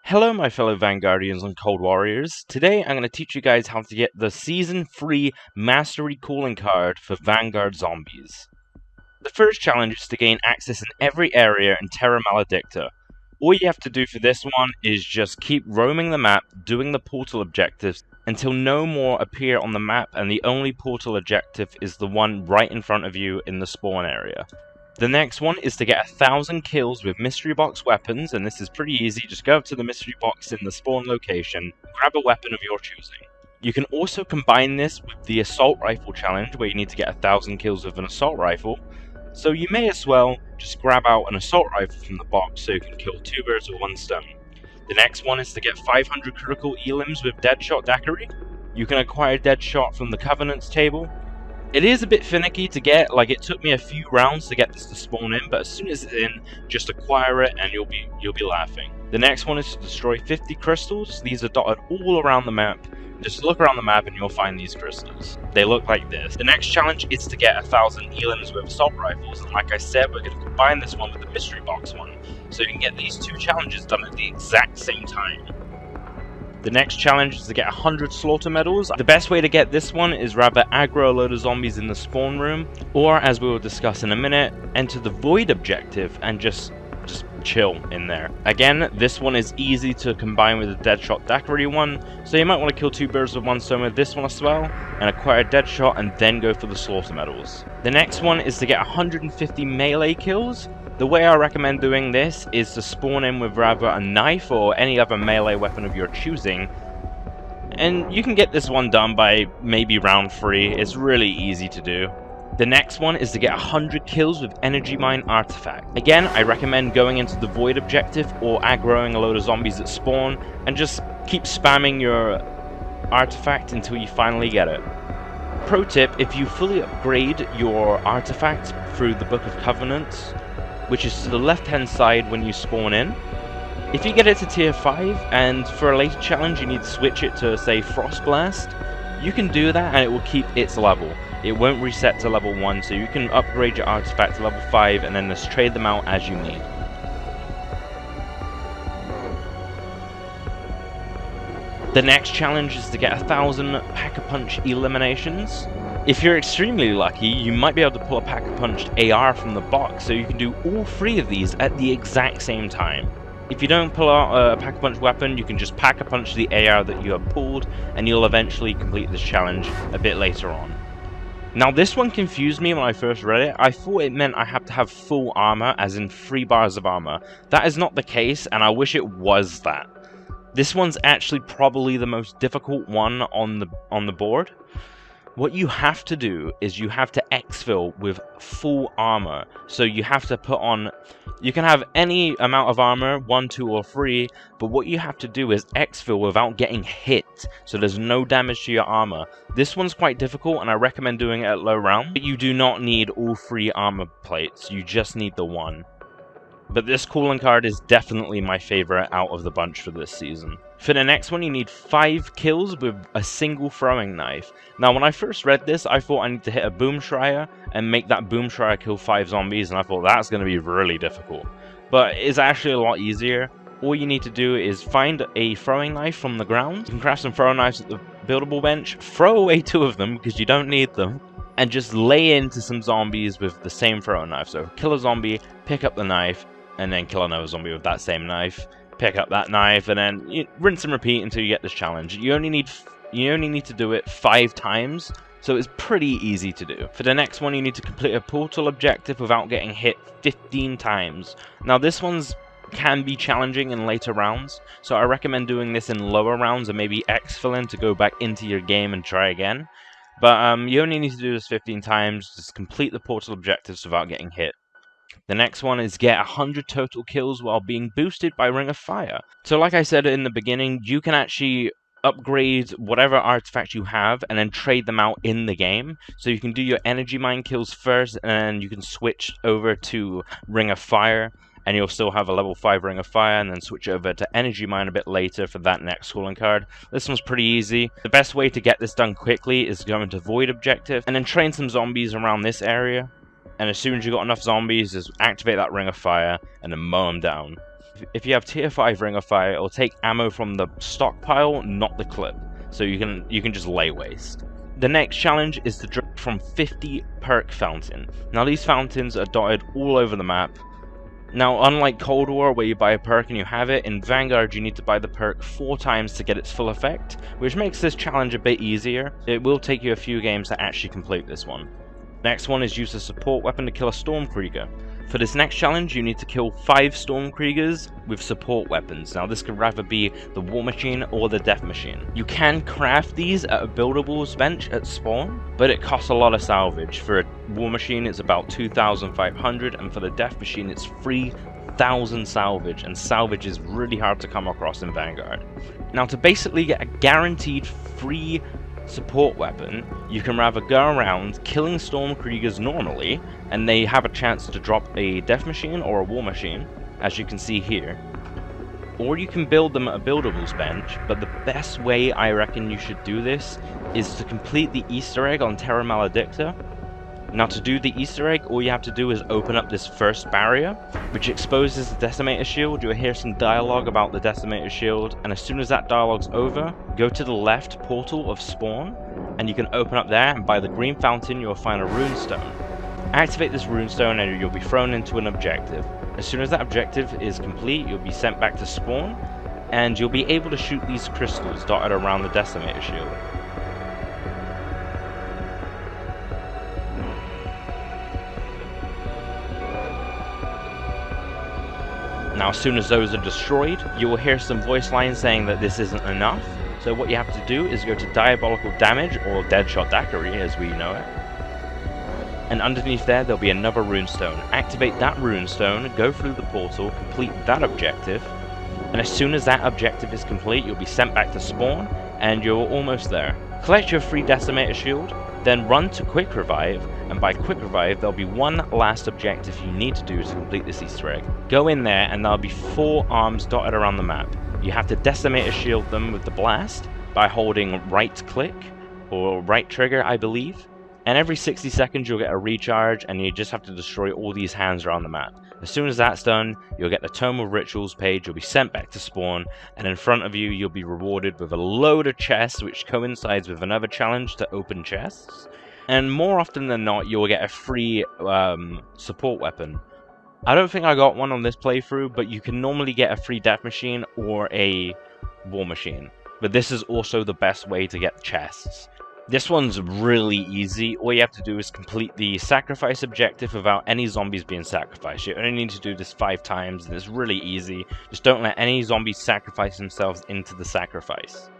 Hello my fellow Vanguardians and Cold Warriors. Today I'm going to teach you guys how to get the Season 3 Mastery Calling card for Vanguard Zombies. The first challenge is to gain access in every area in Terra Maledicta. All you have to do for this one is just keep roaming the map, doing the portal objectives, until no more appear on the map and the only portal objective is the one right in front of you in the spawn area. The next one is to get 1,000 kills with mystery box weapons, and this is pretty easy. Just go up to the mystery box in the spawn location, grab a weapon of your choosing. You can also combine this with the assault rifle challenge, where you need to get 1,000 kills with an assault rifle. So you may as well just grab out an assault rifle from the box so you can kill two birds with one stone. The next one is to get 500 critical elims with Deadshot Daiquiri. You can acquire Deadshot from the Covenant's table. It is a bit finicky to get, like it took me a few rounds to get this to spawn in, but as soon as it's in, just acquire it and you'll be laughing. The next one is to destroy 50 crystals. These are dotted all around the map. Just look around the map and you'll find these crystals. They look like this. The next challenge is to get 1,000 elims with assault rifles, and like I said, we're going to combine this one with the mystery box one, so you can get these two challenges done at the exact same time. The next challenge is to get 100 slaughter medals. The best way to get this one is rather aggro a load of zombies in the spawn room, or as we will discuss in a minute, enter the void objective and just chill in there. Again, this one is easy to combine with the Deadshot Daiquiri one, so you might want to kill two birds with one stone with this one as well, and acquire Deadshot and then go for the slaughter medals. The next one is to get 150 melee kills. The way I recommend doing this is to spawn in with rather a knife or any other melee weapon of your choosing, and you can get this one done by maybe round 3. It's really easy to do. The next one is to get 100 kills with Energy Mine Artifact. Again, I recommend going into the Void objective or aggroing a load of zombies that spawn, and just keep spamming your artifact until you finally get it. Pro tip, if you fully upgrade your artifact through the Book of Covenants, which is to the left hand side when you spawn in, if you get it to tier 5 and for a later challenge you need to switch it to say Frost Blast, you can do that and it will keep its level. It won't reset to level 1, so you can upgrade your artifact to level 5 and then just trade them out as you need. The next challenge is to get 1,000 Pack-a-Punch eliminations. If you're extremely lucky, you might be able to pull a Pack-a-Punched AR from the box, so you can do all 3 of these at the exact same time. If you don't pull out a Pack-a-Punch weapon, you can just Pack-a-Punch the AR that you have pulled, and you'll eventually complete this challenge a bit later on. Now this one confused me when I first read it. I thought it meant I have to have full armor, as in 3 bars of armor. That is not the case, and I wish it was that. This one's actually probably the most difficult one on the board. What you have to do is you have to exfil with full armor. So you have to put on, you can have any amount of armor, 1, 2, or 3, but what you have to do is exfil without getting hit, so there's no damage to your armor. This one's quite difficult, and I recommend doing it at low round, but you do not need all 3 armor plates, you just need the 1. But this calling card is definitely my favorite out of the bunch for this season. For the next one, you need 5 kills with a single throwing knife. Now, when I first read this, I thought I need to hit a Boom Schreier and make that Boom Schreier kill 5 zombies, and I thought that's going to be really difficult. But it's actually a lot easier. All you need to do is find a throwing knife from the ground. You can craft some throwing knives at the buildable bench, throw away 2 of them because you don't need them, and just lay into some zombies with the same throwing knife. So kill a zombie, pick up the knife, and then kill another zombie with that same knife, pick up that knife, and then rinse and repeat until you get this challenge. You only need to do it 5 times, so it's pretty easy to do. For the next one, you need to complete a portal objective without getting hit 15 times. Now this one's can be challenging in later rounds, so I recommend doing this in lower rounds and maybe exfilling to go back into your game and try again. But you only need to do this 15 times, just complete the portal objectives without getting hit. The next one is get 100 total kills while being boosted by Ring of Fire. So like I said in the beginning, you can actually upgrade whatever artifact you have and then trade them out in the game. So you can do your Energy Mine kills first, and then you can switch over to Ring of Fire, and you'll still have a level 5 Ring of Fire, and then switch over to Energy Mine a bit later for that next calling card. This one's pretty easy. The best way to get this done quickly is to go into Void objective, and then train some zombies around this area. And as soon as you got enough zombies, just activate that Ring of Fire and then mow them down. If you have tier 5 Ring of Fire, it'll take ammo from the stockpile, not the clip. So you can just lay waste. The next challenge is to drink from 50 perk fountain. Now these fountains are dotted all over the map. Now, unlike Cold War, where you buy a perk and you have it, in Vanguard you need to buy the perk 4 times to get its full effect, which makes this challenge a bit easier. It will take you a few games to actually complete this one. Next one is use a support weapon to kill a Stormkrieger. For this next challenge, you need to kill 5 Stormkriegers with support weapons. Now this could rather be the War Machine or the Death Machine. You can craft these at a buildables bench at spawn, but it costs a lot of salvage. For a War Machine it's about 2,500, and for the Death Machine it's 3,000 salvage, and salvage is really hard to come across in Vanguard. Now to basically get a guaranteed free support weapon, you can rather go around killing Stormkriegers normally, and they have a chance to drop a Death Machine or a War Machine, as you can see here. Or you can build them at a buildables bench, but the best way I reckon you should do this is to complete the Easter egg on Terra Maledicta. Now to do the Easter egg, all you have to do is open up this first barrier, which exposes the Decimator Shield. You'll hear some dialogue about the Decimator Shield, and as soon as that dialogue's over, go to the left portal of spawn, and you can open up there, and by the green fountain you'll find a runestone. Activate this runestone and you'll be thrown into an objective. As soon as that objective is complete, you'll be sent back to spawn, and you'll be able to shoot these crystals dotted around the Decimator Shield. Now as soon as those are destroyed, you will hear some voice lines saying that this isn't enough, so what you have to do is go to Diabolical Damage, or Deadshot Daiquiri as we know it, and underneath there'll be another runestone. Activate that runestone, go through the portal, complete that objective, and as soon as that objective is complete, you'll be sent back to spawn, and you're almost there. Collect your free Decimator Shield, then run to Quick Revive, and by Quick Revive there'll be one last objective you need to do to complete this Easter egg. Go in there and there'll be 4 arms dotted around the map. You have to Decimator Shield them with the blast by holding right click, or right trigger I believe, and every 60 seconds you'll get a recharge, and you just have to destroy all these hands around the map. As soon as that's done, you'll get the Tome of Rituals page, you'll be sent back to spawn, and in front of you you'll be rewarded with a load of chests, which coincides with another challenge to open chests. And more often than not, you'll get a free support weapon. I don't think I got one on this playthrough, but you can normally get a free Death Machine or a War Machine. But this is also the best way to get chests. This one's really easy. All you have to do is complete the sacrifice objective without any zombies being sacrificed. You only need to do this 5 times, and it's really easy. Just don't let any zombies sacrifice themselves into the sacrifice.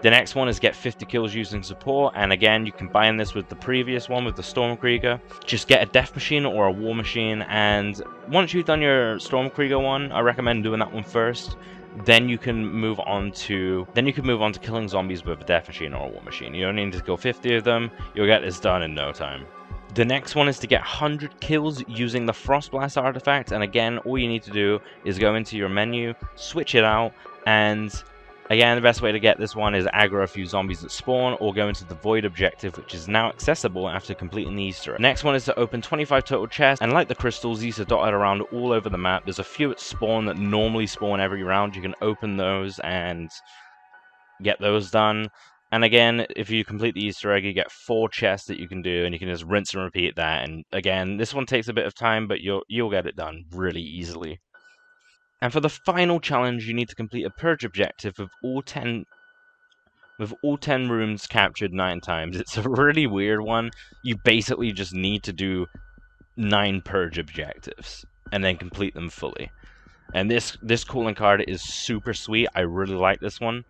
The next one is get 50 kills using support, and again you combine this with the previous one with the Stormkrieger. Just get a Death Machine or a War Machine, and once you've done your Stormkrieger one, I recommend doing that one first. Then you can move on to killing zombies with a Death Machine or a War Machine. You only need to kill 50 of them. You'll get this done in no time. The next one is to get 100 kills using the Frostblast artifact, and again all you need to do is go into your menu, switch it out, and again the best way to get this one is aggro a few zombies that spawn, or go into the Void objective, which is now accessible after completing the Easter egg. Next one is to open 25 total chests, and like the crystals, these are dotted around all over the map. There's a few at spawn that normally spawn every round. You can open those and get those done. And again, if you complete the Easter egg, you get 4 chests that you can do, and you can just rinse and repeat that. And again, this one takes a bit of time, but you'll get it done really easily. And for the final challenge, you need to complete a purge objective with all 10 rooms captured 9 times. It's a really weird one. You basically just need to do 9 purge objectives and then complete them fully. And this calling card is super sweet. I really like this one.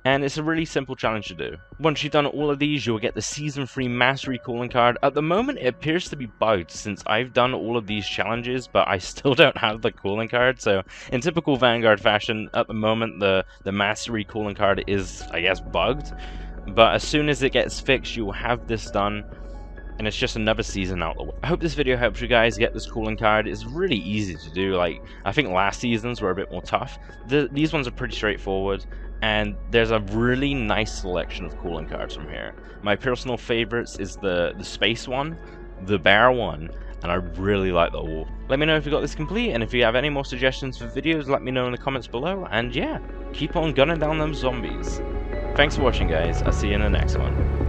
And it's a really simple challenge to do. Once you've done all of these, you'll get the Season 3 Mastery calling card. At the moment, it appears to be bugged since I've done all of these challenges, but I still don't have the calling card. So, in typical Vanguard fashion, at the moment, the Mastery calling card is, I guess, bugged. But as soon as it gets fixed, you'll have this done. And it's just another season out the way. I hope this video helps you guys get this calling card. It's really easy to do. Like, I think last seasons were a bit more tough. These ones are pretty straightforward. And there's a really nice selection of calling cards from here. My personal favorites is the space one, the bear one, and I really like the wolf. Let me know if you got this complete, and if you have any more suggestions for videos, let me know in the comments below, and yeah, keep on gunning down them zombies. Thanks for watching, guys. I'll see you in the next one.